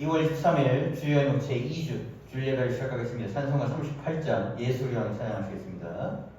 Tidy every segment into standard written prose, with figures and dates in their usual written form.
2월 23일 주일의 목체 2주 주일 예배를 시작하겠습니다. 찬송가 38장 예수를 향해 찬양하시겠습니다.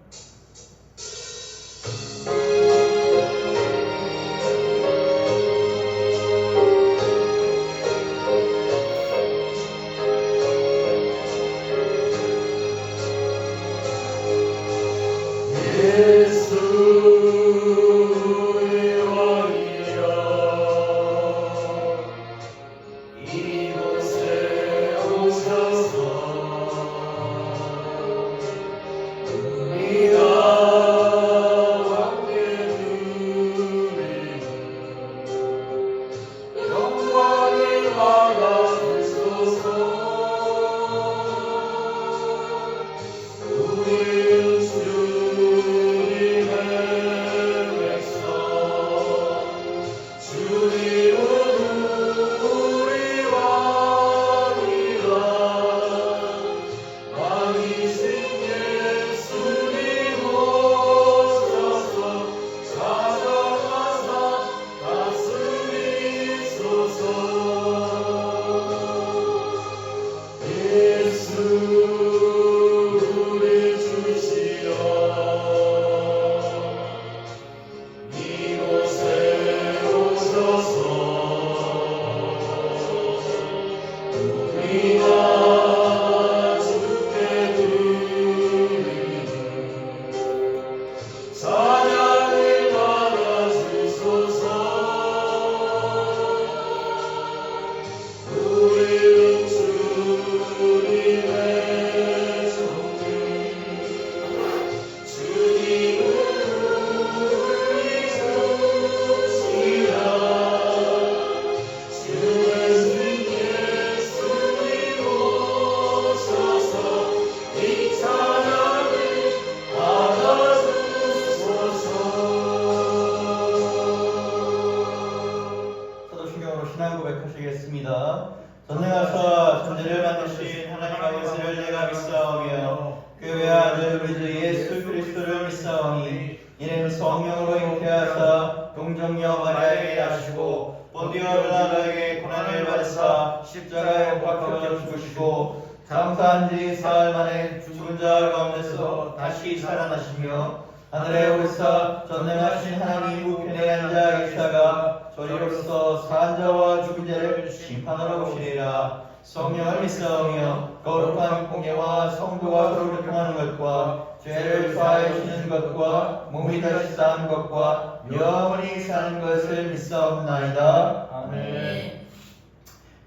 전능하사 천지를 만드신 하나님 아버지를 내가 믿사오며 그 외아들 우리 주 예수 그리스도를 믿사오니 이는 성령으로 잉태하사 동정녀 마리아에게 나시고 본디오 빌라도에게 고난을 받으사 십자가에 못 박혀 죽으시고 장사한 지 사흘 만에 죽은 자 가운데서 다시 살아나시며 하늘에 오르사 전능하신 하나님 우편에 앉아 계시다가 저리로서 산 자와 죽은 자를 심판하러 오시리라. 성령을 믿사오며 거룩한 공예와 성도가 서로 교통하는 것과 죄를 사하시는 것과 몸이 다시 사는 것과 영원히 사는 것을 믿사옵나이다. 아멘.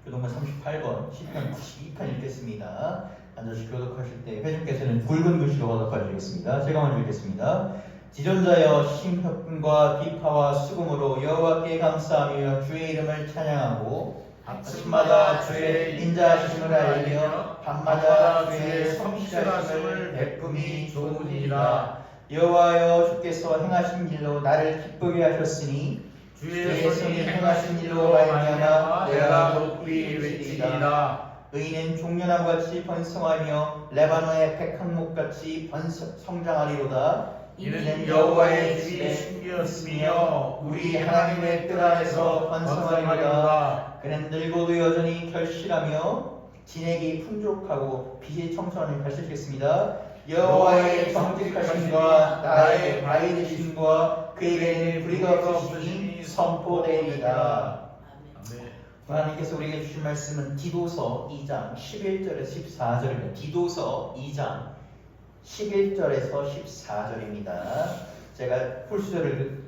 교독문 38번 시편 92편 읽겠습니다. 앉아서 교독하실 때 회중께서는 굵은 글씨로 허독하시겠습니다. 제가 먼저 읽겠습니다. 지존자여 심혁과 비파와 수금으로 여호와께 감사하며 주의 이름을 찬양하고 아침마다 주의 인자하심을 알리며 밤마다 주의 성실하심을 베품이 좋으니라. 여호와여 주께서 행하신 일로 나를 기쁘게 하셨으니 주의 손이 행하신 일로 말미암아 내가 높이 외치리라. 의인은 종려나무같이 번성하며 레바논의 백향목같이 성장하리로다. 이는 여호와의 집이 숨겼으며 우리 하나님의 뜰 안에서 번성하리로다. 그는 늙어도 여전히 결실하며 진액이 풍족하고 빛이 청천하니 발시하시겠습니다. 여호와의 정직하심과 나의 바위되심과 그에게는 불의가 없으시니 선포되리이다. 하나님께서 우리에게 주신 말씀은 디도서 2장 11절에서 14절입니다. 디도서 2장 11절에서 14절입니다. 제가 풀수절을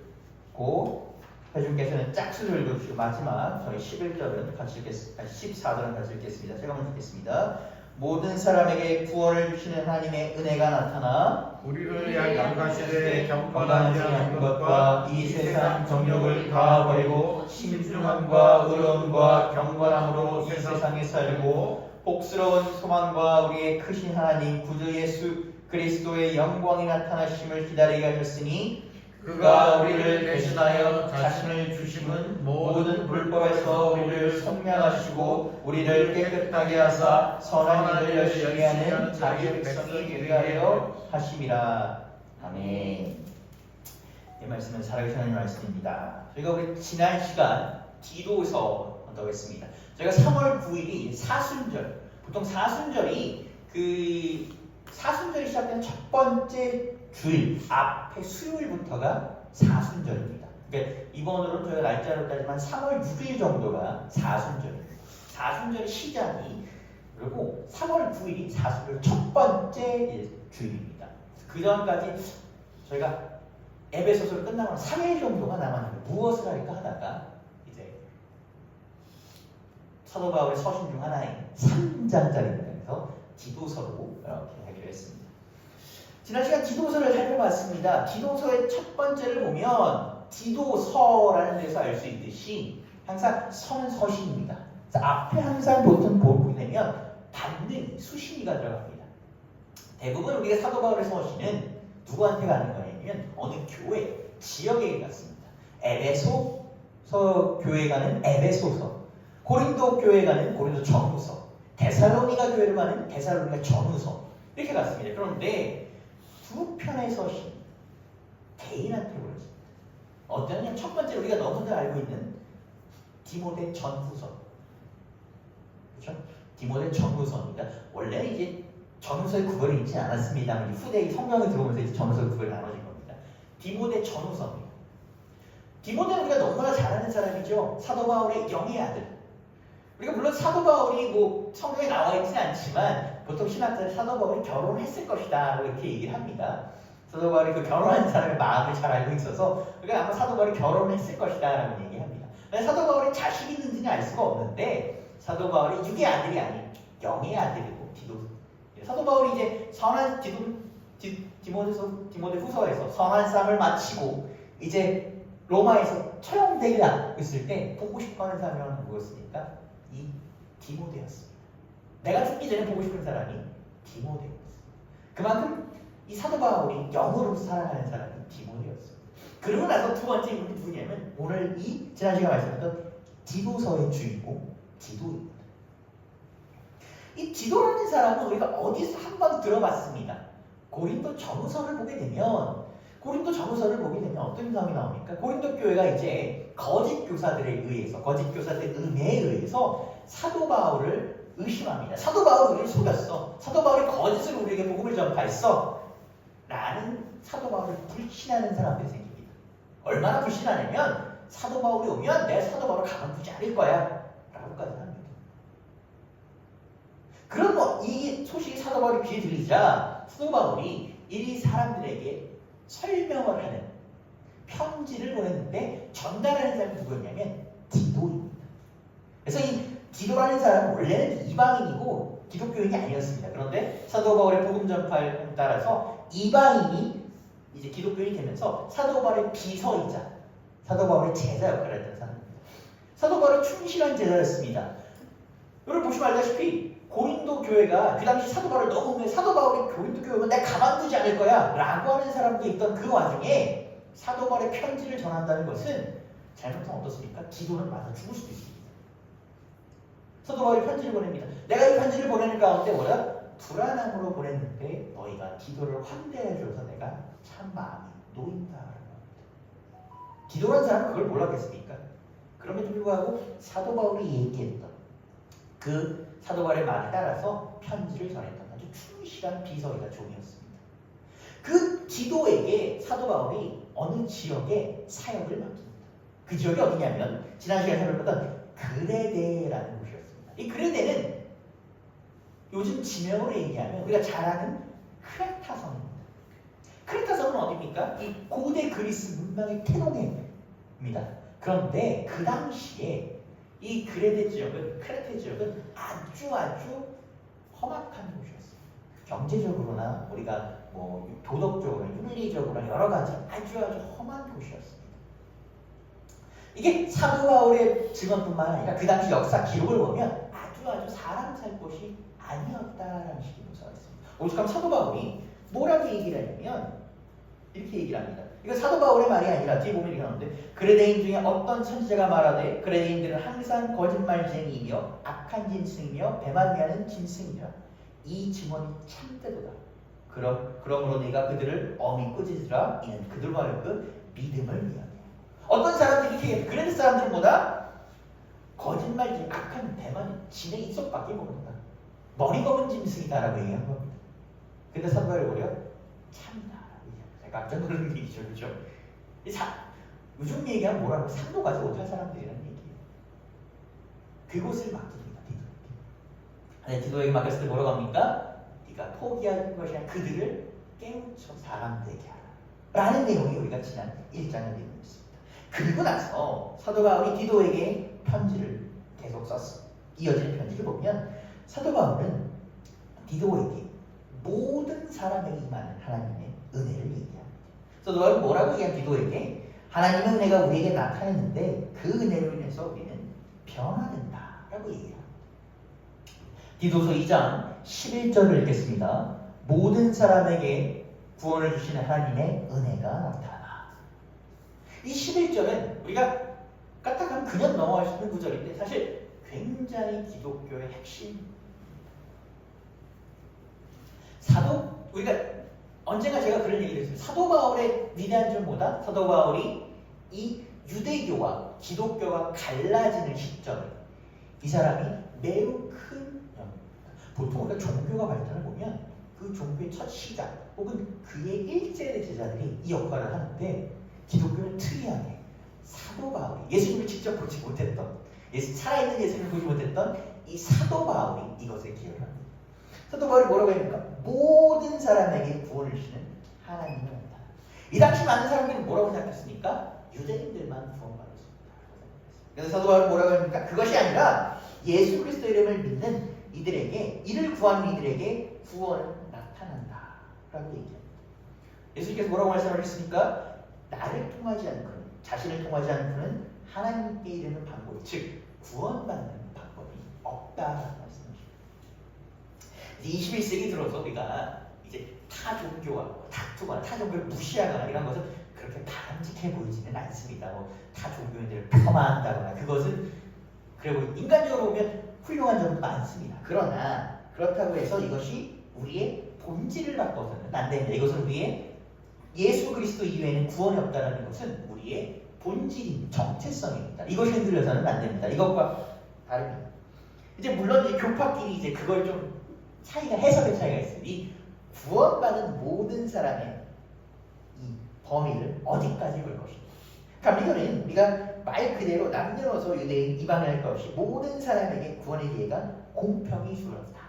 읽고 회중께서는 짝수를 읽으시고 마지막 저희 11절은 같이 읽겠습니다. 14절은 같이 읽겠습니다. 제가 먼저 읽겠습니다. 모든 사람에게 구원을 주시는 하나님의 은혜가 나타나 우리를 양가시되 경건하지 않은 것과 이 세상 정욕을 다 버리고 신중함과 의로움과 경건함으로 이 세상에 살고 복스러운 소망과 우리의 크신 하나님 구주 예수 그리스도의 영광이 나타나심을 기다리게 하셨으니 그가 우리를 대신하여 자신을 주심은 모든 불법에서 우리를 속량하시고 우리를 깨끗하게 하사 선한 일을 열심히 하는 자기 백성이 되게 하려 하심이라. 아멘. 이 말씀은 살아계신 하나님의 말씀입니다. 저희가 우리 지난 시간 디도서 한다고 했습니다. 저희가 3월 9일이 사순절, 보통 사순절이 사순절이 시작된 첫 번째 주일 앞에 수요일부터가 사순절입니다. 그러니까 이번으로는 저희가 날짜로 따지면 3월 6일 정도가 사순절입니다. 사순절의 시작이 그리고 3월 9일이 사순절 첫 번째 주일입니다. 그 전까지 저희가 에베소서를 끝나고 3일 정도가 남았는데 무엇을 할까 하다가 이제 사도 바울의 서신 중 하나인 3장짜리입니다. 그래서 디도서로 이렇게 하기로 했습니다. 지난 시간 디도서를 살펴봤습니다. 디도서의 첫 번째를 보면 디도서라는 데서 알 수 있듯이 항상 서는 서신입니다. 그래서 앞에 항상 보통 보게 되면 받는 수신이가 들어갑니다. 대부분 우리가 사도 바울의 서신은 누구한테 가는 거냐면 어느 교회, 지역에 갔습니다. 에베소 교회 가는 에베소서, 고린도 교회 가는 고린도 전후서, 데살로니가 교회로 가는 데살로니가 전후서 이렇게 갔습니다. 그런데 두 편의 서신 개인한테 보냈습니다. 어떠냐면 첫 번째 우리가 너무들 알고 있는 디모데 전후서, 그렇죠? 디모데 전후서입니다. 원래 이제 전후서의 구별이 있지 않았습니다만 후대의 성경을 들어오면서 이제 전후서의 구별이 나눠진 겁니다. 디모데 전후서입니다. 디모데는 우리가 너무나 잘 아는 사람이죠. 사도 바울의 영의 아들. 우리가 물론 사도 바울이 뭐 성경에 나와 있지는 않지만 보통 신학자는 사도 바울이 결혼했을 것이다 이렇게 얘기를 합니다. 사도 바울이 그 결혼한 사람의 마음을 잘 알고 있어서 우리가 아마 사도 바울이 결혼했을 것이다 라고 얘기합니다. 사도 바울이 자식이 있는지는 알 수가 없는데 사도 바울이 육의 아들이 아닌 영의 아들이고 사도 바울이 이제 선한 디모데 후서에서 선한 쌈을 마치고 이제 로마에서 처형되리라 했을 때 보고 싶어하는 사람이 누구였습니까? 이 디모데였습니다. 내가 죽기 전에 보고 싶은 사람이 디모데였습니다. 그만큼 이 사도 바울이 영으로 사랑하는 사람이 디모데였습니다. 그러고 나서 두 번째 인물이 누구냐면 오늘 이 지난 시간에 말씀드렸던 디도서의 주인공 디도입니다. 이 디도라는 사람은 우리가 어디서 한번 들어봤습니다. 고린도 전후서를 보게 되면 어떤 상황이 나옵니까? 고린도 교회가 이제 거짓 교사들에 의해서, 거짓 교사들의 음해에 의해서 사도 바울을 의심합니다. 사도 바울이 우리를 속였어. 사도 바울이 거짓으로 우리에게 복음을 전파했어. 라는 사도 바울을 불신하는 사람들이 생깁니다. 얼마나 불신하냐면 사도 바울이 오면 내 사도 바울을 가만두지 않을 거야. 라고까지 합니다. 그럼 이 소식이 사도 바울이 귀에 들리자 사도 바울이 이 사람들에게 설명을 하는 편지를 보냈는데 전달하는 사람이 누구였냐면 디도입니다. 그래서 이 디도라는 사람은 원래는 이방인이고 기독교인이 아니었습니다. 그런데 사도 바울의 복음 전파에 따라서 이방인이 이제 기독교인이 되면서 사도 바울의 비서이자 사도 바울의 제자 역할을 했던 사람입니다. 사도 바울은 충실한 제자였습니다. 여러분 보시면 알다시피 고린도 교회가 그 당시 사도 바울을 너무 왜 사도 바울이 고린도 교회 오면 내가 가만두지 않을 거야 라고 하는 사람도 있던 그 와중에 사도 바울의 편지를 전한다는 것은 잘못하면 어떻습니까? 디도는 맞아 죽을 수도 있습니다. 사도 바울이 편지를 보냅니다. 내가 이 편지를 보내는 가운데 뭐라? 불안함으로 보냈는데 너희가 디도를 환대해줘서 내가 참 마음이 놓인다라고 합니다. 디도라는 사람은 그걸 몰랐겠습니까? 그럼에도 불구하고 사도 바울이 얘기했던 그 사도 바울의 말에 따라서 편지를 전했던 아주 충실한 비서이자 종이었습니다. 그 디도에게 사도 바울이 어느 지역에 사역을 맡깁니다. 그 지역이 어디냐면 지난 시간에 살펴봤던 그레데라는 곳이었습니다. 이 그레데는 요즘 지명으로 얘기하면 우리가 잘 아는 크레타 성입니다. 크레타 성은 어디입니까? 이 고대 그리스 문명의 태동해입니다. 그런데 그 당시에 이 크레테 지역은 아주 험악한 곳이었어요. 경제적으로나 우리가 뭐 도덕적으로, 윤리적으로 여러 가지 아주 험한 곳이었습니다. 이게 사도 바울의 증언뿐만 아니라 그 당시 역사 기록을 보면 아주 사람 살 곳이 아니었다라는 식의 묘사가 있습니다. 오죽하면 사도 바울이 뭐라고 얘기를 하냐면 이렇게 얘기를 합니다. 이거 사도 바울의 말이 아니라 뒤에 보면 이렇게 나오는데 그레데인 중에 어떤 천지자가 말하되 그레데인들은 항상 거짓말쟁이이며 악한 짐승이며 배만하는 짐승이라 이 증언이 참되도다. 그러므로 네가 그들을 엄히 꾸짖으라. 이는 그들과 하여금 믿음을 위하여. 어떤 사람들이 이렇게 그레데 사람들은 뭐다? 거짓말 악한 대만이 진의 입속밖에 모른다. 머리 검은 짐승이다라고 얘기한 겁니다. 근데 사도 바울이 오히려 참다라고 얘기합니다. 깜짝 놀라는 얘기죠, 그렇죠? 요즘 얘기하면 뭐라고 상도 가지 못할 사람들이라는 얘기예요. 그곳을 맡깁니다, 디도에게. 디도에게 맡겼을 때 뭐라고 합니까? 네가 포기할 것이 아니라 그들을 깨우쳐 사람 되게 하라 라는 내용이 우리가 지난 1장의 내용이었습니다. 그리고 나서 사도 바울이 디도에게 편지를 계속 썼습니다. 이어지는 편지를 보면 사도 바울은 디도에게 모든 사람에게 임하는 하나님의 은혜를 얘기합니다. 사도 바울은 뭐라고 얘기한 디도에게? 하나님의 은혜가 우리에게 나타났는데 그 은혜로 인해서 우리는 변화된다 라고 얘기합니다. 디도서 2장 11절을 읽겠습니다. 모든 사람에게 구원을 주시는 하나님의 은혜가 나타나. 이 11절은 우리가 까딱하면 그냥 넘어갈 수 있는 구절인데 사실 굉장히 기독교의 핵심입니다. 우리가 언젠가 제가 그런 얘기를 했습니다. 사도 바울의 위대한 점 뭐다? 사도 바울이 이 유대교와 기독교가 갈라지는 시점에 이 사람이 매우 큰 보통 우리가 종교가 발전을 보면 그 종교의 첫 시작 혹은 그의 일제의 제자들이 이 역할을 하는데 기독교는 특이하게 사도 바울이 예수님을 직접 보지 못했던 살아있는 예수님을 보지 못했던 이 사도 바울이 이것에 기여를 합니다. 사도 바울이 뭐라고 합니까? 모든 사람에게 구원을 주시는 하나님의 은혜다. 이 당시 많은 사람들이 뭐라고 생각했습니까? 유대인들만 구원받았습니다. 그래서 사도 바울은 뭐라고 합니까? 그것이 아니라 예수 그리스도 이름을 믿는 이들에게 이를 구하는 이들에게 구원은 나타난다 라고 얘기합니다. 예수님께서 뭐라고 말씀하셨습니까? 나를 통하지 않는 그는 자신을 통하지 않는 그는 하나님께 이르는 방법이 즉 구원받는 방법이 없다라는 말씀이십니다. 21세기 들어서 우리가 이제 타 종교와 다투거나 타 종교를 무시하거나 이런 것은 그렇게 바람직해 보이지는 않습니다. 타 종교인들을 폄하한다거나 그것은 그리고 인간적으로 보면 훌륭한 점도 많습니다. 그러나 그렇다고 해서 이것이 우리의 본질을 바꿔서는 안 됩니다. 이것은 우리의 예수 그리스도 이외에는 구원이 없다는 것은 우리의 본질인 정체성입니다. 이것이 흔들려서는 안 됩니다. 이것과 다릅니다. 이제 물론 이 교파끼리 이제 그걸 좀 해석의 차이가 있습니다. 이 구원받은 모든 사람의 이 범위를 어디까지 볼 것인가. 그러니까 이거는 우리가 말 그대로 남녀노소 유대인 이방인할 것 없이 모든 사람에게 구원의 기회가 공평히 주어졌다.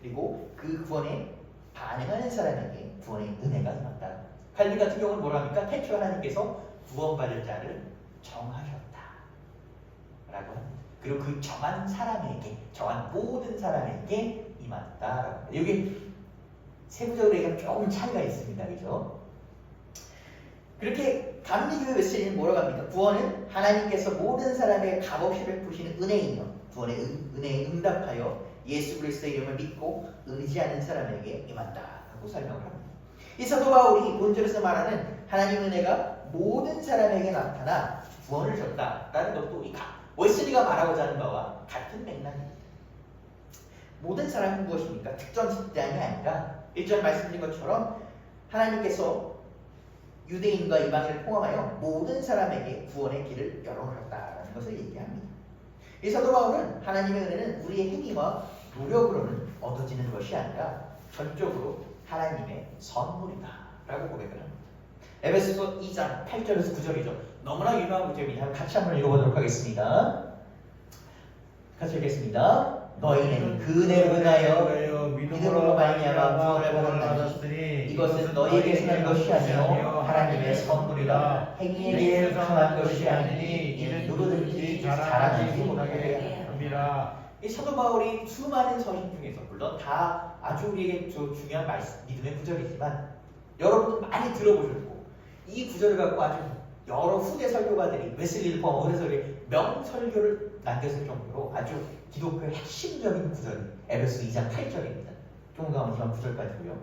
그리고 그 구원에 반응하는 사람에게 구원의 은혜가 임한다. 칼빈 같은 경우는 뭐라 합니까? 태초 하나님께서 구원받을 자를 정하셨다 라고 합니다. 그리고 그 정한 사람에게 정한 모든 사람에게 임한다. 여기 세부적으로 얘기하면 조금 차이가 있습니다. 그죠? 그렇게 감리교회 웨슬리는 뭐라고 합니까? 구원은 하나님께서 모든 사람에게 값없이 베푸시는 은혜이며 구원의 은혜에 응답하여 예수 그리스도의 이름을 믿고 의지하는 사람에게 임한다라고 설명을 합니다. 이 사도 바울이 본절에서 말하는 하나님의 은혜가 모든 사람에게 나타나 구원을 줬다라는 것도 이 웨슬리가 말하고자 하는 바와 같은 맥락입니다. 모든 사람은 무엇입니까? 특정 집단이 아니라 일절 말씀드린 것처럼 하나님께서 유대인과 이방인을 포함하여 모든 사람에게 구원의 길을 열어놓았다라는 것을 얘기합니다. 이 사도 바울은 하나님의 은혜는 우리의 행위와 노력으로는 얻어지는 것이 아니라 전적으로 하나님의 선물이다 라고 고백을 합니다. 에베소서 2장 8절에서 9절이죠. 너무나 유명한 구절입니다. 같이 한번 읽어보도록 하겠습니다. 같이 읽겠습니다. 너희는 그 은혜로 인하여 믿음으로 말미암아 구원을 받았으니 이것은 너희에게서 난 것이 아니요 하나님의 선물이라. 행위에 의해서 성한 것이 아니니 이는 누구든지 자랑하지 못하게 합니다. 이 사도 바울이 수많은 서신 중에서 물론 다 아주 우리에게 중요한 믿음의 구절이지만 여러분도 많이 들어보셨고 이 구절을 갖고 아주 여러 후대 설교가들이 웨슬리를 포함한 후대 명설교를 남겼을 정도로 아주 기독교의 핵심적인 구절이 에베소 2장 8절입니다. 조금 가면 이만 9절까지고요.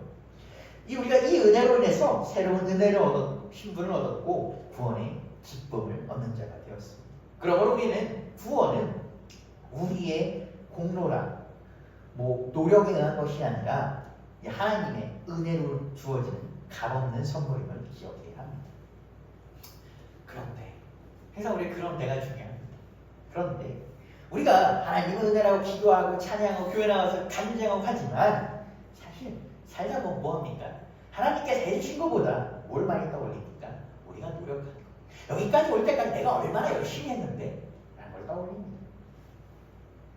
우리가 이 은혜로 인해서 새로운 은혜를 신분을 얻었고 구원의 기쁨을 얻는 자가 되었습니다. 그러므로 우리는 구원은 우리의 공로라 노력에 의한 것이 아니라 하나님의 은혜로 주어지는 값없는 선물임을 기억해야 합니다. 그런데 항상 우리 그런 데가 중요합니다. 그런데 우리가 하나님의 은혜라고 기도하고 찬양하고 교회 나와서 간증하고 하지만 사실 살다 보면 뭐합니까? 하나님께서 해주신 것보다 뭘 많이 떠올립니까? 우리가 노력하는 거. 여기까지 올 때까지 내가 얼마나 열심히 했는데 라는 걸 떠올립니다.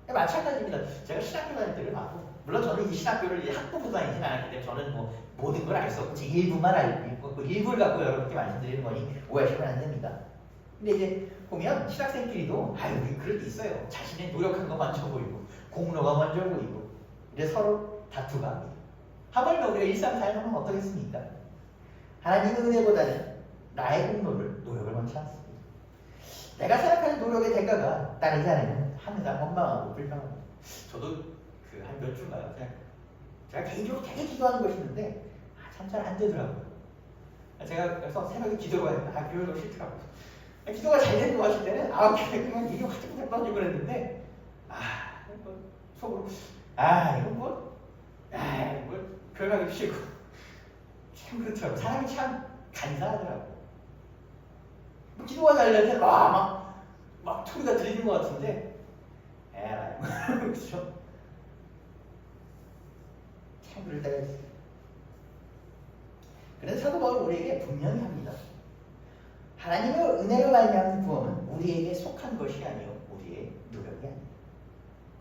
마찬가지입니다. 제가 신학교 다닐 때를 봐도 물론 저는 이 신학교를 이제 학부모 다니진 않았기 때문에 저는 뭐 모든 걸 알 수 없고 제 일부만 알고 일부를 갖고 여러분께 말씀드리는 거니 오해하시면 안 됩니다. 근데 이제 보면 신학생끼리도 우리 그럴 때 있어요. 자신의 노력한 거 먼저 보이고 공로가 먼저 보이고 이제 서로 다투가 합니다. 하물며 우리가 일상 살면 어떻겠습니까? 하나님의 은혜보다는 나의 공로를 노력을 먼저 않습니다. 내가 생각하는 노력의 대가가 따르지 않으면 항상 원망하고 불평하고 저도 그 한 몇 주인가요? 제가 개인적으로 되게 기도하는 것이 있는데 참 잘 안 되더라고요. 제가 그래서 새벽에 기도를 해요. 교회도 싫더라고요. 기도가 잘 되는 것 같을 때는 그냥 이게 확 던지고 그랬는데 속으로 이건 뭐 교회 가기 싫고 참 그렇더라고요. 사람이 참 간사하더라고요. 기도가 잘 될 때 막 소리가 들리는 것 같은데 그렇죠? 참 그럴 때가 있어요. 그래서 사도 바울은 우리에게 분명히 합니다. 하나님의 은혜로 말미암은 구원은 우리에게 속한 것이 아니요 우리의 노력이 아니에요.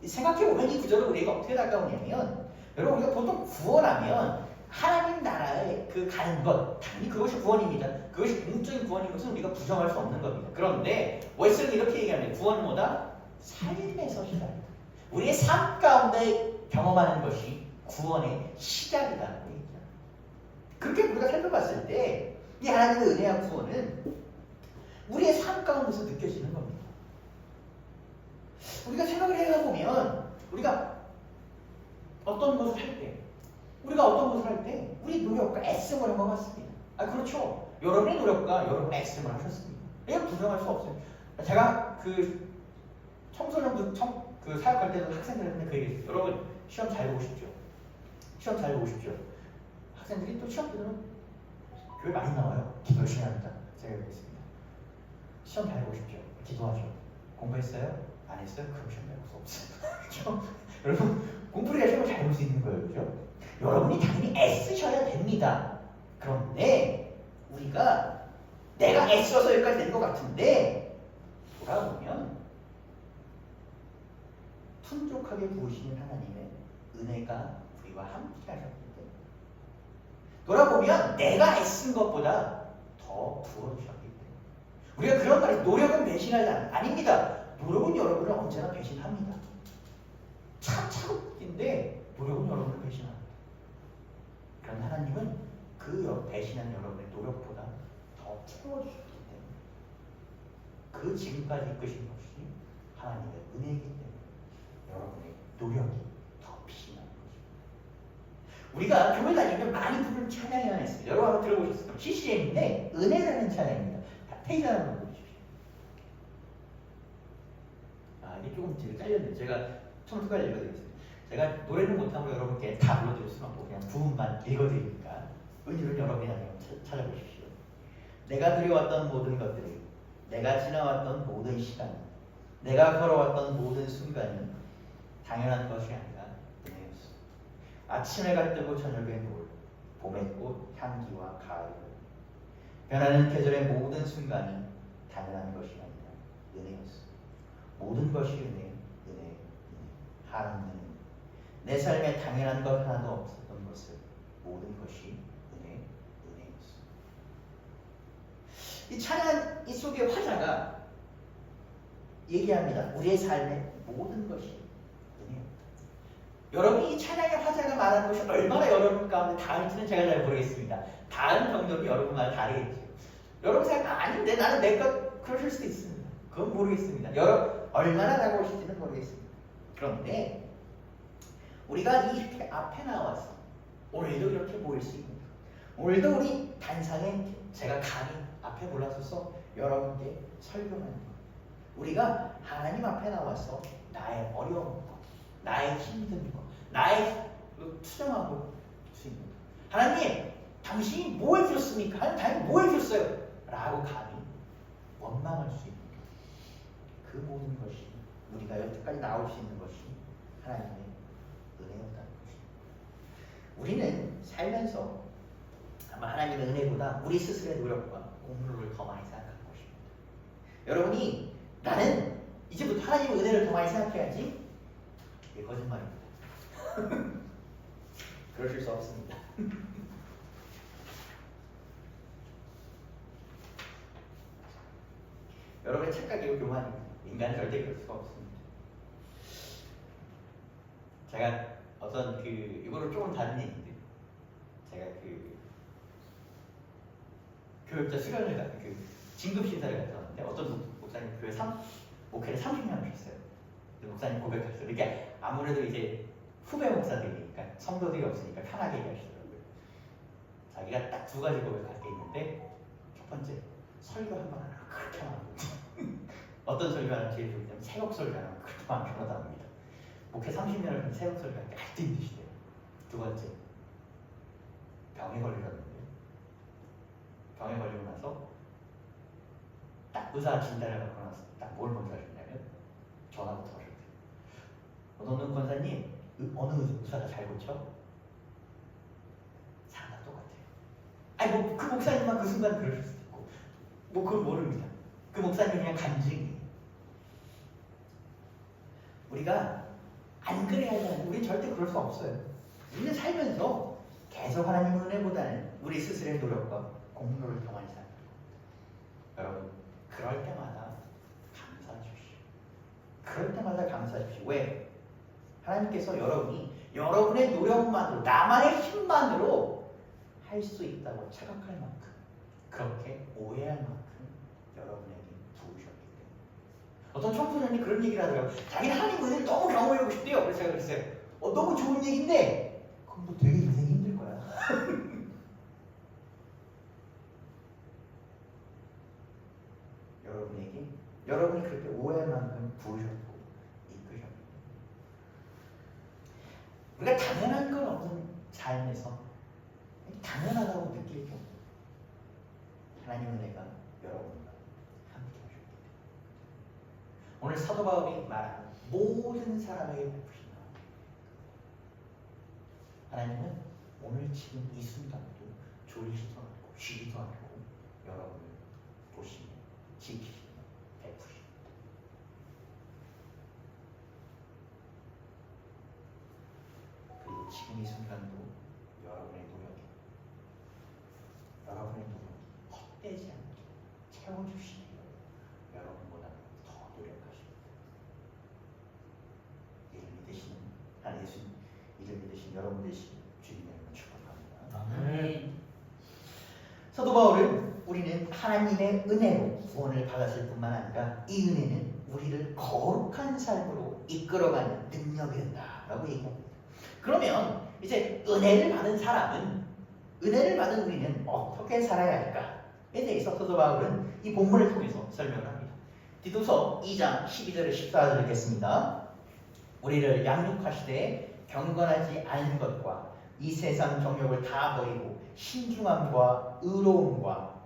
생각해보면 이 구절을 우리에게 어떻게 다가오냐면 여러분 우리가 보통 구원하면 하나님 나라에 가는 것 당연히 그것이 구원입니다. 그것이 공적인 구원인 것은 우리가 부정할 수 없는 겁니다. 그런데 웨슬은 이렇게 얘기합니다. 구원은 뭐다? 삶에서 시작이다. 우리의 삶 가운데 경험하는 것이 구원의 시작이다. 그렇게 우리가 살펴봤을 때 이 하나님의 은혜와 구원은 우리의 삶 가운데서 느껴지는 겁니다. 우리가 생각을 해보면 우리가 어떤 것을 할 때 우리 노력과 애씀을 한 것 같습니다. 그렇죠. 여러분의 노력과 여러분의 애씀을 하셨습니다. 이건 부정할 수 없어요. 제가 그 청소년부 사역할 때도 학생들한테 그 얘기했어요. 여러분 시험 잘 보십시오. 시험 잘 보십시오. 학생들이 또 시험 때는 교회 많이 나와요. 기도 열심히 합니다. 제가 얘기했습니다. 시험 잘 보십시오. 기도하죠. 공부했어요? 안 했어요? 그럼 시험 볼 수 없어요. 그렇죠? 여러분 공부를 해서 잘 볼 수 있는 거예요. 그렇죠? 여러분이 당연히 애쓰셔야 됩니다. 그런데 우리가 내가 애써서 여기까지 된 것 같은데 돌아보면 풍족하게 부으시는 하나님의 은혜가 우리와 함께 하셨기 때문에 돌아보면 내가 애쓴 것보다 더 부어주셨기 때문에 우리가 그런 말이 노력은 배신하지 않아. 아닙니다. 노력은 여러분을 언제나 배신합니다. 참 차갑긴데 노력은 여러분을 배신합니다. 그런 하나님은 그 배신한 여러분의 노력보다 더 채워주셨기 때문에 그 지금까지 이끄신 것이 하나님의 은혜이기 때문에 여러분의 노력이 더 피신한 것입니다. 우리가 교회 다니면 많이 부르는 찬양이 하나 있습니다. 여러분 한번 들어보셨을 겁니다. CCM인데 은혜라는 찬양입니다. 페이지 하나 한번 보십시오. 이게 조금 뒤로 잘렸는데 제가 처음부터 읽어드리겠습니다. 제가 노래를 못하고 여러분께 다 불러드릴 수는 없고 그냥 부분만 읽어드리니까 은혜를 여러분이 나중에 찾아보십시오. 내가 그려왔던 모든 것들이 내가 지나왔던 모든 시간 내가 걸어왔던 모든 순간은 당연한 것이 아니라 은혜였어. 아침 해가 뜨고 저녁의 노을 봄의 꽃 향기와 가을 변하는 계절의 모든 순간은 당연한 것이 아니라 은혜였어. 모든 것이 은혜 하나님은 내 삶에 당연한 것 하나도 없었던 것을 모든 것이 은혜였어. 이 찬양 이 속의 화자가 얘기합니다. 우리의 삶의 모든 것이 은혜였다. 여러분이 이 찬양의 화자가 말하는 것이 얼마나 여러분 가운데 닿을지는 제가 잘 모르겠습니다. 닿은 정도는 여러분마다 다르겠죠. 여러분 생각 아닌데 나는 내 것 그러실 수도 있습니다. 그건 모르겠습니다. 얼마나 다가오실지는 모르겠습니다. 그런데 우리가 이렇게 앞에 나와서 오늘도 이렇게 모일 수 있습니다. 오늘도 우리 단상에 제가 감히 앞에 올라서서 여러분께 설교하는 것 우리가 하나님 앞에 나와서 나의 어려운 것 나의 힘든 것 나의 투정하고 수 있는 것 하나님 당신이 뭐 해주셨습니까? 하나님 당연히 뭐 해주셨어요? 라고 감히 원망할 수 있는 그 모든 것이 우리가 여기까지 나올 수 있는 것이 하나님의 은혜였다는 것입니다. 우리는 살면서 아마 하나님의 은혜보다 우리 스스로의 노력과 공로를 더 많이 생각하는 것입니다. 여러분이 나는 이제부터 하나님의 은혜를 더 많이 생각해야지, 이게 거짓말입니다. 그러실 수 없습니다. 여러분의 착각이고 교만입니다. 인간은 절대 그럴 수가 없습니다. 제가 어떤 이거를 조금 다른 얘기인데, 제가 교육자 수련을 진급 심사를 갔다 왔는데 어떤 목사님 목회를 30년 하셨어요. 목사님 고백하셨어요. 이게 아무래도 이제 후배 목사들이니까 성도들이 없으니까 편하게 얘기하시더라고요. 자기가 딱 두 가지 고백할 게 있는데, 첫 번째, 설교 한 번 하나 그렇게 많거든요. 어떤 설교하는 제일 좋냐면 새벽 설교하는 그렇게 많은 편하답니다. 목회 30년을 한 새벽 설교할 때 아직도 힘드시대요. 두 번째, 병에 걸리셨는데 병에 걸리고 나서 딱 의사 진단을 받고 나서 딱 뭘 먼저 하셨냐면 전화부터 하셨대요. 너는 권사님 어느 의사가 잘 고쳐? 사람 다 똑같아요. 아니 뭐 그 목사님만 그 순간 그러실 수도 있고 뭐 그건 모릅니다. 그 목사님은 그냥 간증이에요. 우리가 안 그래야 하는, 우리는 절대 그럴 수 없어요. 우리는 살면서 계속 하나님의 은혜보다는 우리 스스로의 노력과 공로를 더 많이 생각합니다. 여러분, 그럴 때마다 감사하십시오. 그럴 때마다 감사하십시오. 왜? 하나님께서 여러분의 노력만으로, 나만의 힘만으로 할 수 있다고 착각할 만큼, 그렇게 오해할 만큼 여러분에게 부으셨기 때문에. 어떤 청소년이 그런 얘기를 하더라고요. 자기는 하나님 은혜를 너무 경험해보고 싶대요. 그래서 제가 그랬어요. 너무 좋은 얘기인데 그럼 너 되게 인생이 힘들 거야. 여러분이 그렇게 오해할 만큼 부으셨고 이끄셨고, 우리가 당연한 건 없는 삶에서 당연하다고 느낄 경우 하나님의 은혜가 여러분과 함께 하셨기 때문에 오늘 사도 바울이 말하는 모든 사람에게 베푸신 하나님은 오늘 지금 이 순간도 졸지도 않고 쉬지도 않고 여러분을 보시며 지키시며 베푸십니다. 그리고 지금 이 순간도 여러분의 노력이 헛되지 않게 채워주시기를 여러분보다 더 노력하십니다. 이를 믿으신 여러분 되신 주님의 이름으로 축복합니다. 아멘. 사도 바울은 우리는 하나님의 은혜로 구원을 받았을 뿐만 아니라 이 은혜는 우리를 거룩한 삶으로 이끌어가는 능력이 된다라고 얘기합니다. 그러면 이제 은혜를 받은 우리는 어떻게 살아야 할까에 대해서 사도 바울은 이 본문을 통해서 설명을 합니다. 디도서 2장 12절에 14절 읽겠습니다. 우리를 양육하시되 경건하지 않은 것과 이 세상 정욕을 다 버리고 신중함과 의로움과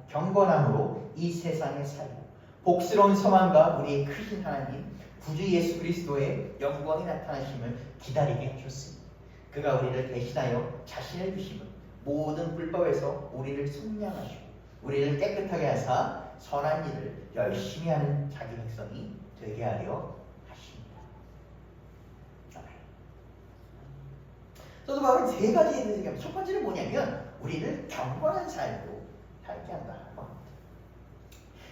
경건함으로 이 세상에 살고 복스러운 소망과 우리의 크신 하나님 구주 예수 그리스도의 영광이 나타나심을 기다리게 하셨습니다. 그가 우리를 대신하여 자신을 주심은 모든 불법에서 우리를 속량하시고 우리를 깨끗하게 하사 선한 일을 열심히 하는 자기 백성이 되게 하려 하십니다. 아멘. 사도 바울은 세 가지에 대해서 얘기합니다. 첫 번째는 뭐냐면 우리를 경건한 삶으로 살게 한다는 겁니다.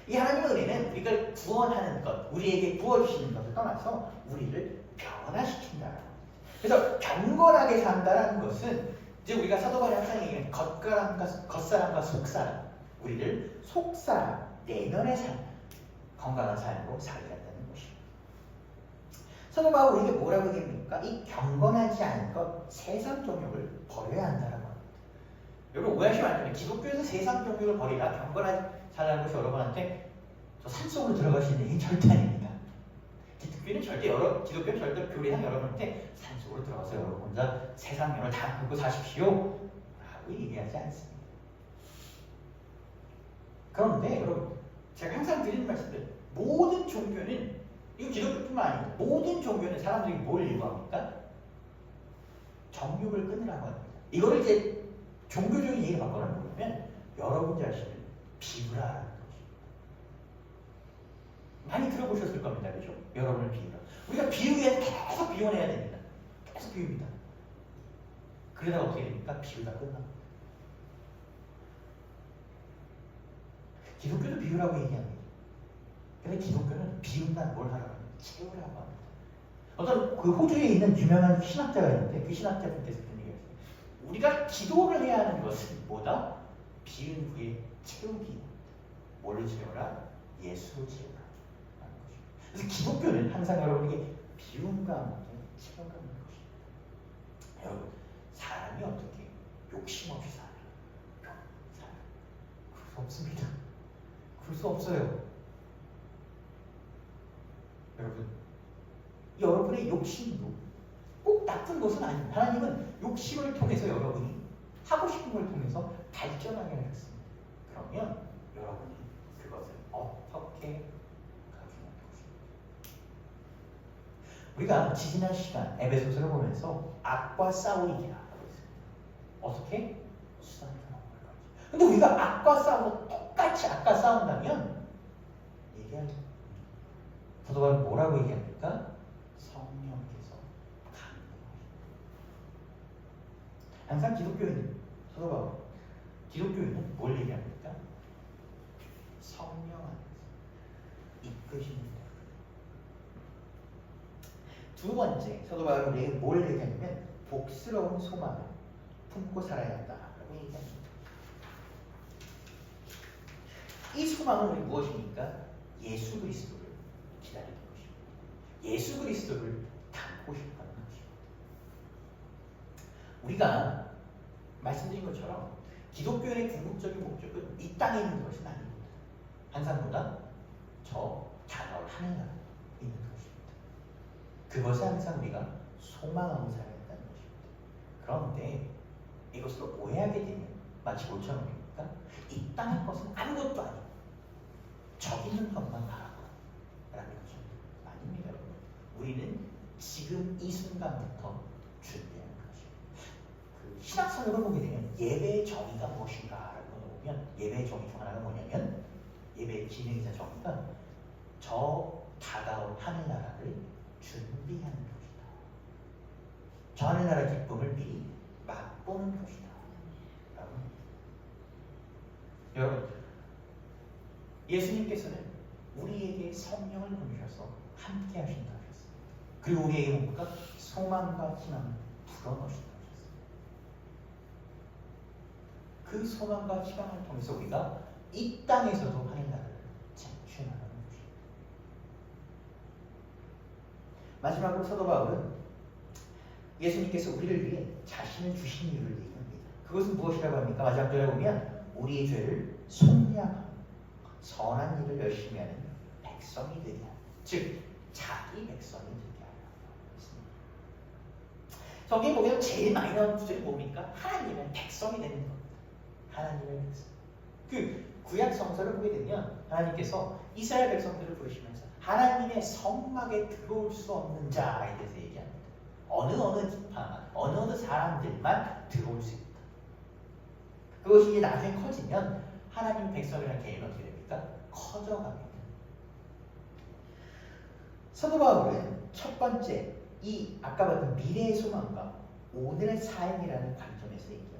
이 하나님의 은혜는 우리가 구원하는 것, 우리에게 부어주시는 것을 떠나서 우리를 변화시킨다는 겁니다. 그래서 경건하게 산다는 것은 이제 우리가 사도 바울이 항상 얘기하는 겉사람과 속사람, 우리를 속사람, 내면의 삶, 건강한 삶으로 살겠다는 것입니다. 사도 바울 우리에게 뭐라고 얘기합니까? 이 경건하지 않은 것, 세상 정욕을 버려야 한다는 겁니다. 여러분 오해하시면 안 됩니다. 기독교에서 세상 정욕을 버리라, 경건하지 살라는 것이 여러분한테 저 산속으로 들어가시는 얘기 절대 아닙니다. 기독교는 절대 교리상 여러분한테 산속으로 들어가서 여러분 혼자 세상 면을 다 긁고 사십시오 라고 얘기하지 않습니다. 그런데 여러분 제가 항상 드리는 말씀들, 모든 종교는 이거 기독교뿐만 아니고 모든 종교는 사람들이 뭘 요구합니까? 정욕을 끊으라고 합니다. 이거를 이제 종교적인 얘기를 바꿔서 뭐냐면 여러분 자신을 비우라는 거죠. 많이 들어보셨을 겁니다. 그죠? 여러분을 비우라. 우리가 비우기 위해 계속 비워내야 됩니다. 계속 비웁니다. 그러다가 어떻게 됩니까? 비우다 끝나. 기독교도 비우라고 얘기합니다. 근데 기독교는 비운다는 뭘 하라고 합니다. 채우라고 합니다. 어떤 그 호주에 있는 유명한 신학자가 있는데 그 신학자분께서 그런 얘기를 했어요. 우리가 기도를 해야 하는 것은 뭐다? 비운 후에 채우기. 뭘로 채워라? 예수로 채워라. 라는 것입니다. 그래서 기독교는 항상 여러분에게 비움과 함께 채워가는 것입니다. 여러분, 사람이 어떻게 욕심 없이 살아요? 그럴 수 없습니다. 그럴 수 없어요. 여러분, 여러분의 욕심도 꼭 나쁜 것은 아닙니다. 하나님은 욕심을 통해서 여러분이 하고 싶은 걸 통해서 발전하게 하셨습니다. 그러면 여러분이 그것을 어떻게 가져가는 것입니다. 우리가 지지난 시간 에베소서를 보면서 악과 싸우기라 하고 있습니다. 어떻게? 수단을 넘어갈 거지. 근데 우리가 악과 싸우고 똑같이 악과 싸운다면 얘기할 사도 바울은 뭐라고 얘기합니까? 성령께서 강림하십니다. 항상 기독교인은 사도 바울 기독교인은 뭘 얘기합니까? 성령 안에서 이끄십니다. 두 번째 사도 바울은 우리에게 뭘 얘기하냐면 복스러운 소망을 품고 살아야 한다라고 얘기합니다. 이 소망은 우리 무엇입니까? 예수 그리스도를 기다리는 것입니다. 예수 그리스도를 닮고 싶어하는 것입니다. 우리가 말씀드린 것처럼 기독교의 궁극적인 목적은 이 땅에 있는 것은 아닙니다. 항상 보다 저 다가올 하늘나라에 있는 것입니다. 그것을 항상 우리가 소망하고 살아야 한다는 것입니다. 그런데 이것을 오해하게 되면 마치 뭐처럼입니까? 이 땅의 것은 아무것도 아니고 저기 있는 것만 바라보라 라는 거죠. 아닙니다. 우리는 지금 이 순간부터 준비하는 것입니다. 그 신학선으로 보게 되면 예배의 정의가 무엇인가라고 보면 예배의 정의 중 하나가 뭐냐면 예배의 기능이자 정의가 저 다가올 하늘나라를 준비하는 것이다. 저 하늘나라 기쁨을 미리 맛보는 것이다. 라고 합니다. 여러분, 예수님께서는 우리에게 성령을 보내셔서 함께 하신다 하셨습니다. 그리고 우리에게 뭔가 소망과 희망을 불어넣으신다 하셨습니다. 그 소망과 희망을 통해서 우리가 이 땅에서도 하늘나라를 쟁취하는 것입니다. 마지막으로 사도 바울은 예수님께서 우리를 위해 자신을 주신 이유를 얘기합니다. 그것은 무엇이라고 합니까? 마지막 절에 보면 우리의 죄를 속량하고 선한 일을 열심히 하는 백성이 되게 하라. 즉 자기 백성이 되게 하라고 했습니다. 성경에 보면 제일 많이 나오는 구절이 뭡니까? 하나님의 백성이 되는 겁니다. 하나님의 백성. 그 구약 성서를 보게 되면 하나님께서 이스라엘 백성들을 부르시면서 하나님의 성막에 들어올 수 없는 자에 대해서 얘기합니다. 어느 지파, 어느 사람들만 들어올 수 있다. 그것이 이제 나중에 커지면 하나님 백성이라는 개념이 어떻게 됩니까? 커져가게 됩니다. 사도 바울은 첫 번째 이 아까 봤던 미래의 소망과 오늘의 삶이라는 관점에서 얘기합니다.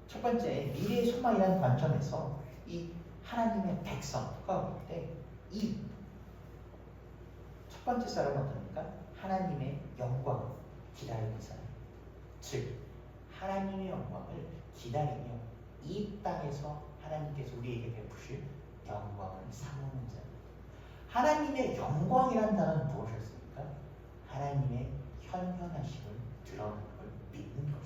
첫 번째 미래의 소망이라는 관점에서 이 하나님의 백성과 볼 때 이 첫 번째 사람은 어떻습니까? 하나님의 영광을 기다리는 사람. 즉 하나님의 영광을 기다리며 이 땅에서 하나님께서 우리에게 베푸실 영광을 사모하는 자. 하나님의 영광이라는 단어는 무엇이었습니까? 하나님의 현현하심을 드러내는 걸 믿는 것입니다.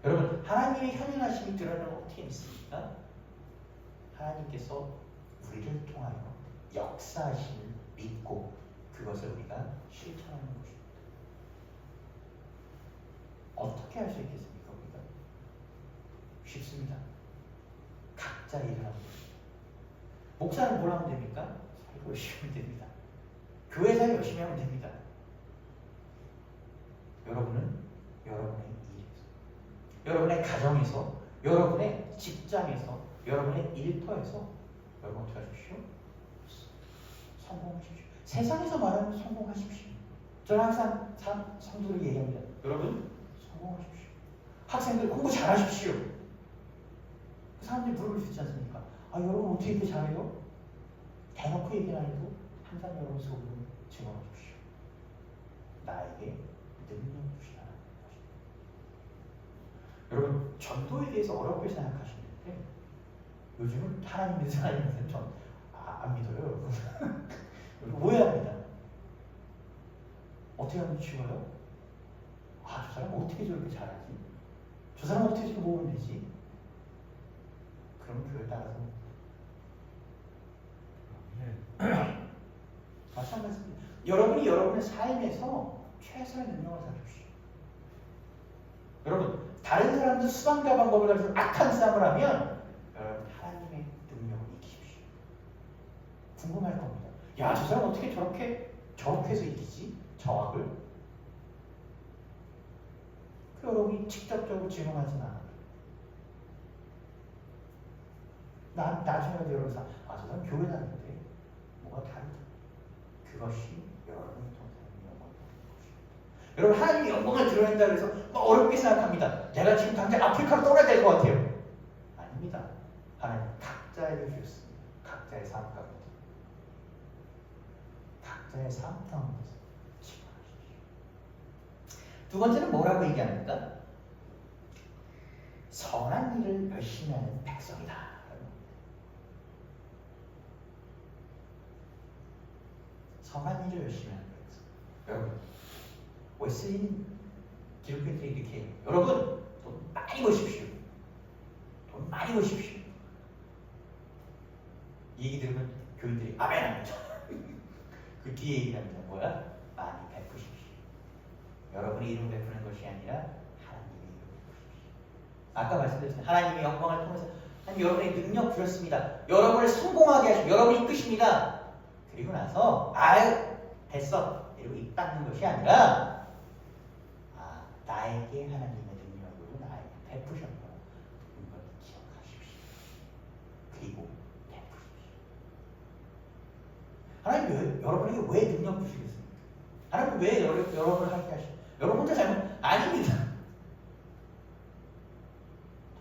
여러분, 하나님의 현현하심이 드러나는 건 어떻게 믿습니까? 하나님께서 우리를 통하여 역사하심을 믿고 그것을 우리가 실천하는 것입니다. 어떻게 할 수 있겠습니까? 우리가? 쉽습니다. 각자 일을 하는 것입니다. 목사는 뭘 하면 됩니까? 설교 열심히 하면 됩니다. 교회에서 열심히 하면 됩니다. 여러분은 여러분의 일에서, 여러분의 가정에서, 여러분의 직장에서, 여러분의 일터에서 여러분 어떻게 하십시오? 성공하십시오. 세상에서 말하면 성공하십시오. 저는 항상 성도를 얘기합니다. 여러분 성공하십시오. 학생들 공부 잘하십시오. 사람들이 물어볼 수 있지 않습니까? 아, 여러분 어떻게 이렇게 잘해요? 대놓고 얘기는 안 해도 항상 여러분 속으로 증언하십시오. 나에게 능력 주시라는 것입니다. 여러분 전도에 대해서 어렵게 생각하시는데 요즘은 하나님 믿는 사람들은 안 믿어요. 오해합니다. 어떻게 하면 쉬워요? 아, 저 사람 어떻게 저렇게 잘하지? 저 사람 어떻게 저렇게 모으면 되지? 그럼 그걸 따라서 마찬가지입니다. 여러분이 여러분의 삶에서 최선의 능력을 다하십시오. 여러분 다른 사람들 수단과 방법을 가지고 악한 싸움을 하면 여러분 하나님의 능력을 이기십시오. 궁금할 겁니다. 야, 저 사람 어떻게 저렇게 해서 이기지? 저 악을? 그 여러분이 직접적으로 질문하진 않아요. 나중에 여러분 아, 저 사람 교회 다니는데 뭐가 다르다. 그것이 여러분을 통해서 영광을 받는 것입니다. 여러분 하나님이 영광을 드러낸다 그래서 어렵게 생각합니다. 내가 지금 당장 아프리카로 떠나야 될 것 같아요. 아닙니다. 하나님 각자에게 주셨습니다. 각자의 삶 가운데, 각자의 삶 가운데서 기뻐하십시오. 두 번째는 뭐라고 얘기합니까? 선한 일을 열심히 하는 백성이다. 선한 일을 열심히 하는 백성. 여러분 웨슬리는 기독교인들이 이렇게 해요. 여러분 돈 많이 버십시오. 돈 많이 버십시오. 이 얘기 들으면 교인들이 아멘 합니다. 그 뒤에 얘기합니다. 뭐야? 많이 베푸십시오. 여러분의 이름 베푸는 것이 아니라 하나님의 이름 베푸십시오. 아까 말씀드렸잖아요. 하나님의 영광을 통해서 하나님 여러분의 능력 주셨습니다. 여러분을 성공하게 하시고 여러분이 이끄십니다. 그리고 나서 아유 됐어 이러고 입 닫는 것이 아니라 나에게 하나님의 능력으로 나에게 베푸셨다. 이걸 기억하십시오. 그리고 베푸십시오. 하나님 여러분에게 왜 능력 주시겠습니까? 하나님 왜 여러분을 하게 하시죠? 여러분 혼자 잘못 아닙니다.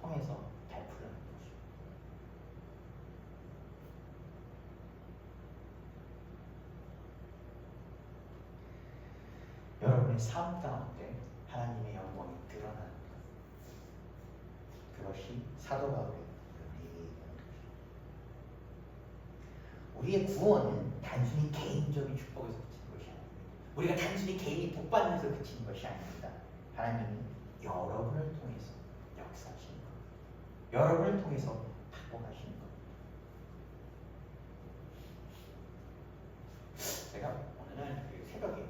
통해서 베푸는 것입니다. 여러분의 삶 가운데 하나님의 영광이 드러나는 것. 그것이 사도 바울의 얘기하는 것입니다. 우리의 구원은 단순히 개인적인 축복에서 그치는 것이 아닙니다. 우리가 단순히 개인이 복받는 데서 그치는 것이 아닙니다. 하나님이 여러분을 통해서 역사하시는 것, 여러분을 통해서 축복하시는 것. 제가 오늘은 새벽에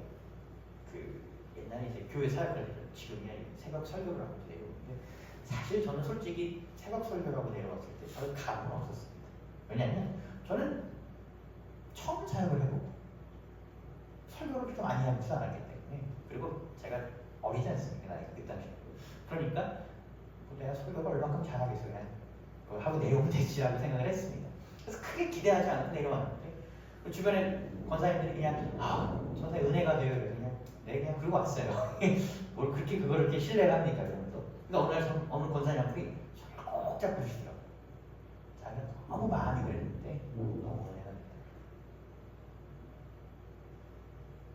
옛날에 이제 교회 사역을 했죠. 지금이야 새벽 설교를 하고 내려오는데 사실 저는 솔직히 새벽 설교라고 내려왔을 때 저는 감은 없었습니다. 왜냐하면 저는 처음 사역을 해보고 설교를 그렇게 많이 하지 않았기 때문에 그리고 제가 어리지 않습니까? 나이가 그 당시에. 그러니까 내가 설교를 얼마큼 잘하겠어요. 그냥 그걸 하고 내려오면 되지라고 생각을 했습니다. 그래서 크게 기대하지 않고 내려왔는데 그 주변에 권사님들이 그냥 선생님 은혜가 돼요. 그래서 그냥 그러고 왔어요. 뭘 그렇게 그렇게 신뢰를 합니까? 그러면서. 근데 어느 날 어느 권사님들이 저를 꼭 잡고 주시더라고요. 자기가 너무 마음이 그랬는데 너무 은혜가 됐다.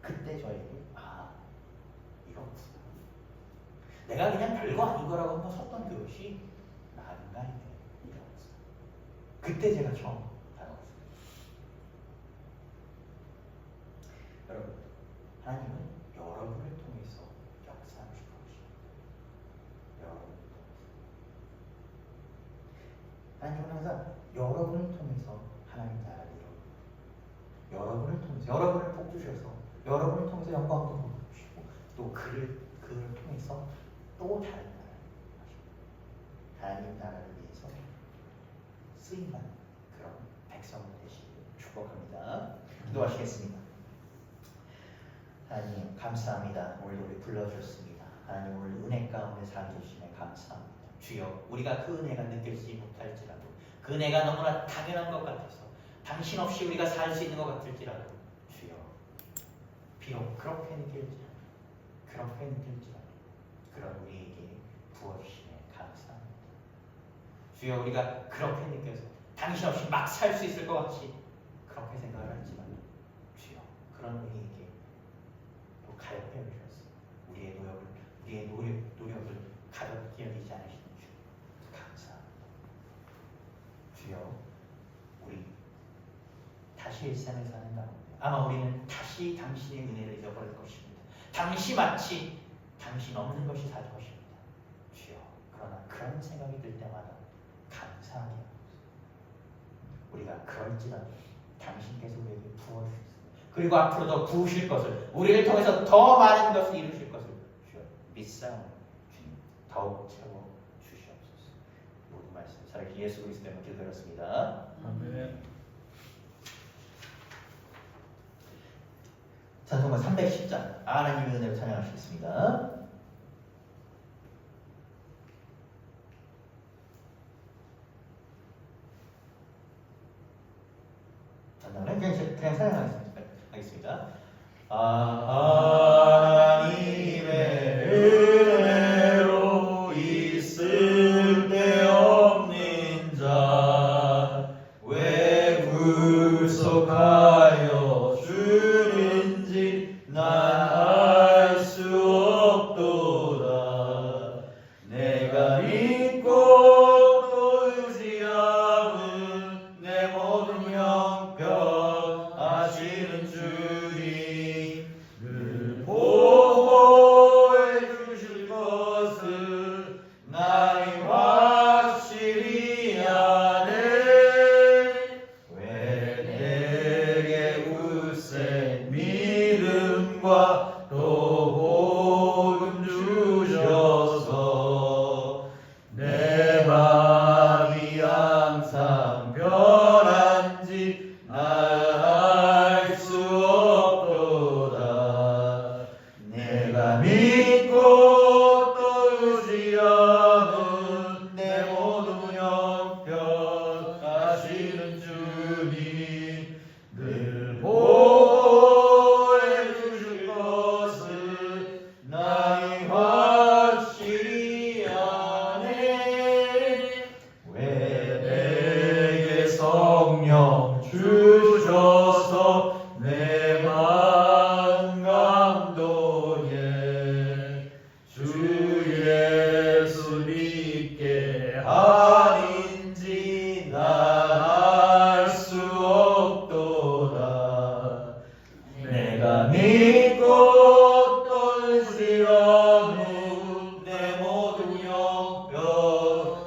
그때 저에게 이거구나. 내가 그냥 별거 아닌 거라고 한번 섰던 그것이 난간이 되는 거였어요. 그때 제가 처음 다가왔어요. 여러분, 하나님은 여러분을 통해서 역사하실 것입니다. 여러분을 통해서. 하나님은 항상 여러분을 통해서 하나님 나라를 이루어줍니다. 여러분을 통해서, 여러분을 복주셔서 여러분을 통해서 영광도 보여주시고 또 그를 통해서 또 다른 나라를 하십니다. 하나님 나라를 위해서 쓰임받는 그런 백성을 되시기를 축복합니다. 기도하시겠습니다. 하나님 감사합니다. 오늘도 우리 불러주셨습니다. 하나님 오늘 은혜 가운데 살게 주시네 감사합니다. 주여 우리가 그 은혜가 느껴지지 못할지라도 그 은혜가 너무나 당연한 것 같아서 당신 없이 우리가 살 수 있는 것 같을지라도 주여 비록 그렇게 느낄지라도 그런 우리에게 부어주시네 감사합니다. 주여 우리가 그렇게 느껴서 당신 없이 막 살 수 있을 것 같이 그렇게 생각을 할지라도 주여 그런 우리에게 또 가볍게 해주셨습니다. 우리의 노력을 가볍게 여기지 않으시는 주 감사합니다. 주여 우리 다시 일상을 사는 가운데 아마 우리는 다시 당신의 은혜를 잊어버릴 것입니다. 마치 당신 없는 것이 살 것입니다. 주여 그러나 그런 생각이 들 때마다 감사하게 하옵소서. 우리가 그럴지라도 당신께서 우리에게 부어주셨습니다. 그리고 앞으로도 부으실 것을 우리를 통해서 더 많은 것을 이루실 것을 주여 믿사오니 주님 더욱 채워 주시옵소서. 모든 말씀 살아계신 예수 그리스도의 이름으로 기도드렸습니다. 아멘. 찬송가 310장 하나님의 은혜로 찬양하시겠습니다. 그냥 찬양하겠습니다. 하나님의 은혜로 있을 데 없는 자 왜 불속하여 주는지 난 알 수 없도다. 내가 믿고 또 의지함은 내 모든 형편 아시는 주님 늘 보호해 주실 것을 나의 확실히 아네. 왜 내게 굳센 믿음과 또 복음 주셔서 내 마음이 항상 변한지 알 수 없도다. 내가 믿고 또 의지함은 내 모든 형편 아시는 주님 늘 보호해 주실 것을 나의 확실히 아네. 왜 내게 성령 주셔서 내 마음 감동해 주 예수 믿게 하는지 난 알 수 없도다. 내가 믿고 또 의지함은 내 모든 형편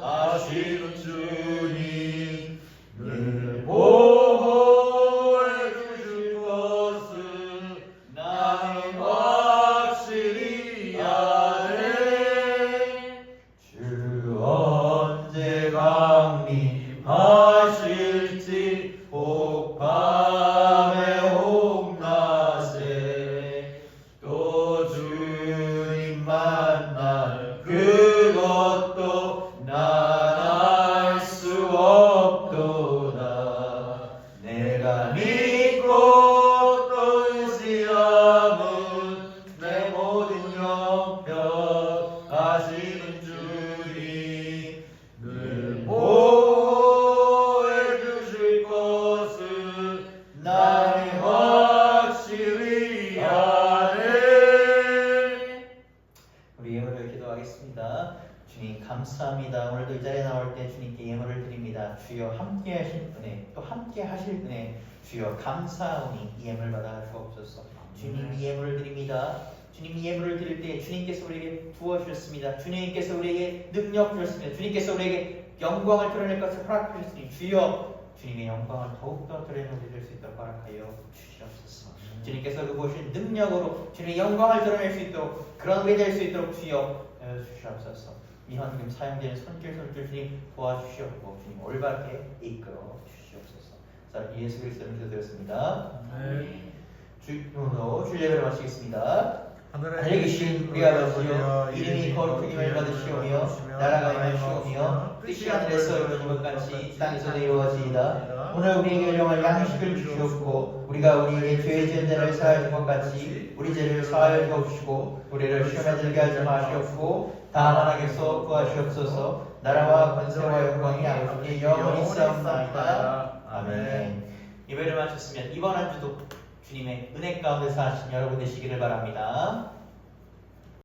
아시는 주님 늘 보호해 주실 것을 나는 확실히 아네. 주 언제 강림하실지 혹밤에 혹낮에 또 주님 만날 그것도 난 알 수 없도다. 내가 믿고 또 의지함은 내 모든 형편 아시는 주님 늘 보호해 주실 것을 나의 확실히 아네. 우리 예물을 기도하겠습니다. 주님 감사합니다. 오늘도 이 자리에 나올 때 주님께 예물을 드립니다. 주여 함께 하실 은혜 또 함께 하실 은혜 주여 감사하오니 이 예물 받아 주옵소서. 주님 이 예물을 드립니다. 주님 이 예물을 드릴 때 주님께서 우리에게 부어주셨습니다. 주님께서 우리에게 능력 주셨습니다. 주님께서 우리에게 영광을 드러낼 것을 허락하셨으니 주여 주님의 영광을 더욱더 드러낼 수 있도록 허락하여 주시옵소서. 주님께서 그보신 능력으로 주님의 영광을 드러낼 수 있도록 그런 우리 될 수 있도록 주여 주시옵소서. 이 헌금 사용되는 손길 주님 도와주시옵고 주님 올바르게 이끌어 주시옵소서. 자, 예수 그리스도를 기도드렸습니다. 네. 주님으로 주 예배를 마치겠습니다. 하늘에 계신 우리 아버지여, 이름이 거룩하게 받으시오며 나라가 임하시오며 뜻이 하늘에서 이루어진 것 같이 땅에서도 이루어지이다. 오늘 우리에게 일용할 양식을 주시옵고 우리가 우리에게 죄 지은 자를 사하여 준 것 같이 우리 죄를 사하여 주옵시고 우리를 시험에 들게 하지 마시옵고 다만 악에서 구하시옵소서. 나라와 권세와 영광이 아버지께 영원히 있사옵나이다. 아멘. 예배를 마쳤으면 이번 한 주도 주님의 은혜 가운데 사신 여러분 되시기를 바랍니다.